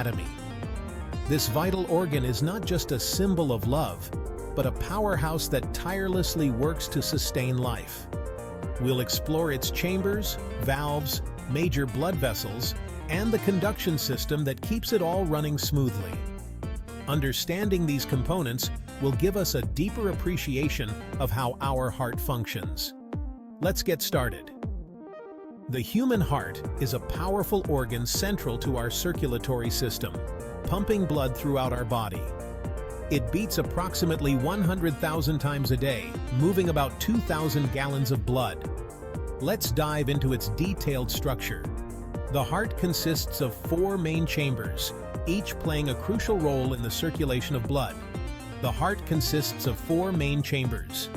anatomy. This vital organ is not just a symbol of love, but a powerhouse that tirelessly works to sustain life. We'll explore its chambers, valves, major blood vessels, and the conduction system that keeps it all running smoothly. Understanding these components will give us a deeper appreciation of how our heart functions. Let's get started. The human heart is a powerful organ central to our circulatory system, pumping blood throughout our body. It beats approximately 100,000 times a day, moving about 2,000 gallons of blood. Let's dive into its detailed structure. The heart consists of 4 main chambers, each playing a crucial role in the circulation of blood. The heart consists of 4 main chambers.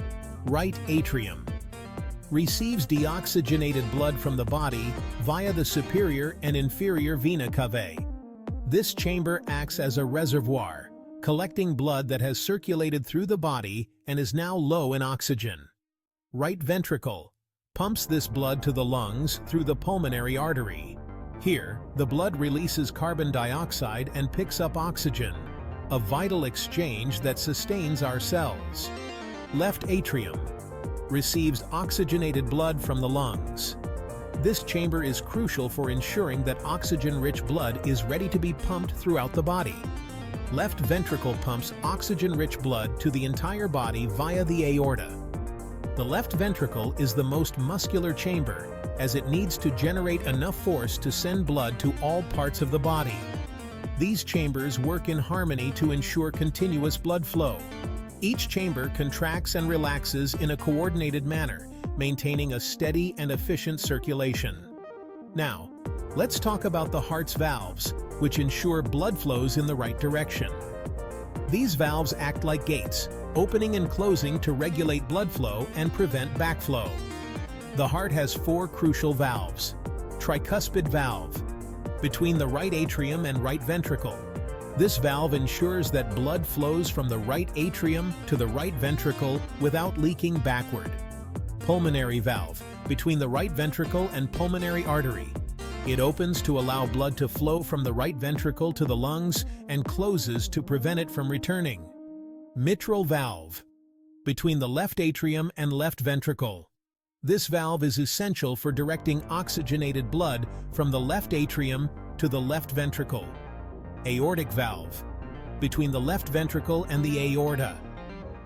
Right atrium receives deoxygenated blood from the body via the superior and inferior vena cavae. This chamber acts as a reservoir, collecting blood that has circulated through the body and is now low in oxygen. Right ventricle pumps this blood to the lungs through the pulmonary artery. Here, the blood releases carbon dioxide and picks up oxygen, a vital exchange that sustains our cells. Left atrium receives oxygenated blood from the lungs. This chamber is crucial for ensuring that oxygen-rich blood is ready to be pumped throughout the body. Left ventricle pumps oxygen-rich blood to the entire body via the aorta. The left ventricle is the most muscular chamber, as it needs to generate enough force to send blood to all parts of the body. These chambers work in harmony to ensure continuous blood flow. Each chamber contracts and relaxes in a coordinated manner, maintaining a steady and efficient circulation. Now, let's talk about the heart's valves, which ensure blood flows in the right direction. These valves act like gates, opening and closing to regulate blood flow and prevent backflow. The heart has 4 crucial valves. Tricuspid valve, between the right atrium and right ventricle. This valve ensures that blood flows from the right atrium to the right ventricle without leaking backward. Pulmonary valve, between the right ventricle and pulmonary artery. It opens to allow blood to flow from the right ventricle to the lungs and closes to prevent it from returning. Mitral valve, between the left atrium and left ventricle. This valve is essential for directing oxygenated blood from the left atrium to the left ventricle. Aortic valve, between the left ventricle and the aorta.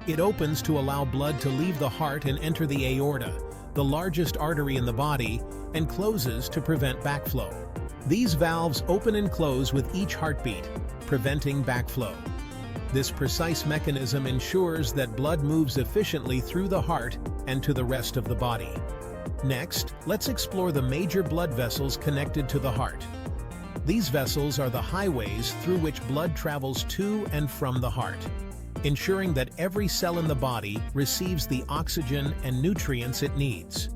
It opens to allow blood to leave the heart and enter the aorta, the largest artery in the body, and closes to prevent backflow. These valves open and close with each heartbeat, preventing backflow. This precise mechanism ensures that blood moves efficiently through the heart and to the rest of the body. Next, let's explore the major blood vessels connected to the heart. These vessels are the highways through which blood travels to and from the heart, ensuring that every cell in the body receives the oxygen and nutrients it needs.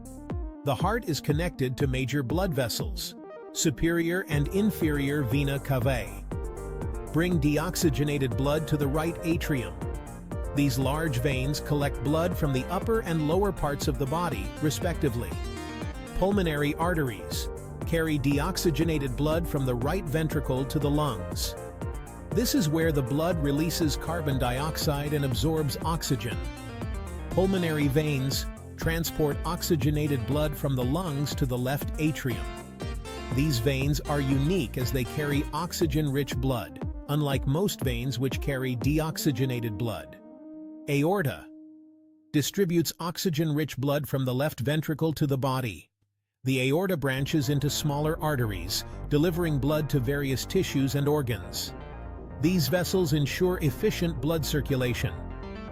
The heart is connected to major blood vessels, superior and inferior vena cavae. Bring deoxygenated blood to the right atrium. These large veins collect blood from the upper and lower parts of the body, respectively. Pulmonary arteries carry deoxygenated blood from the right ventricle to the lungs. This is where the blood releases carbon dioxide and absorbs oxygen. Pulmonary veins transport oxygenated blood from the lungs to the left atrium. These veins are unique as they carry oxygen-rich blood, unlike most veins which carry deoxygenated blood. Aorta distributes oxygen-rich blood from the left ventricle to the body. The aorta branches into smaller arteries, delivering blood to various tissues and organs. These vessels ensure efficient blood circulation.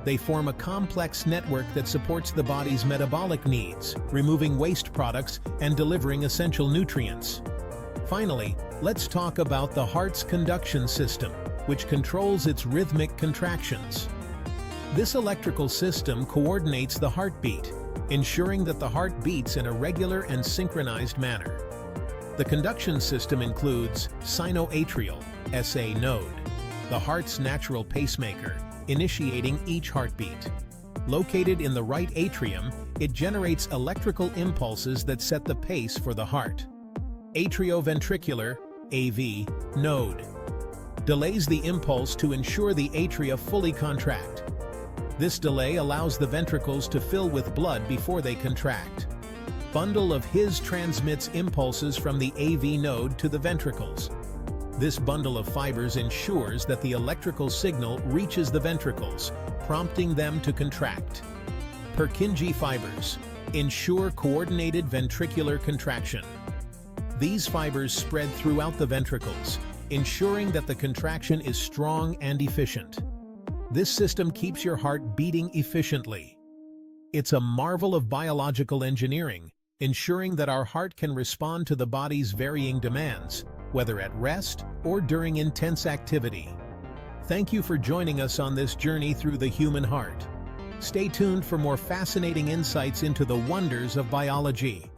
They form a complex network that supports the body's metabolic needs, removing waste products and delivering essential nutrients. Finally, let's talk about the heart's conduction system, which controls its rhythmic contractions. This electrical system coordinates the heartbeat, ensuring that the heart beats in a regular and synchronized manner. The conduction system includes sinoatrial SA node, the heart's natural pacemaker, initiating each heartbeat. Located in the right atrium, it generates electrical impulses that set the pace for the heart. Atrioventricular AV node. delays the impulse to ensure the atria fully contract. This delay allows the ventricles to fill with blood before they contract. Bundle of His transmits impulses from the AV node to the ventricles. This bundle of fibers ensures that the electrical signal reaches the ventricles, prompting them to contract. Purkinje fibers ensure coordinated ventricular contraction. These fibers spread throughout the ventricles, ensuring that the contraction is strong and efficient. This system keeps your heart beating efficiently. It's a marvel of biological engineering, ensuring that our heart can respond to the body's varying demands, whether at rest or during intense activity. Thank you for joining us on this journey through the human heart. Stay tuned for more fascinating insights into the wonders of biology.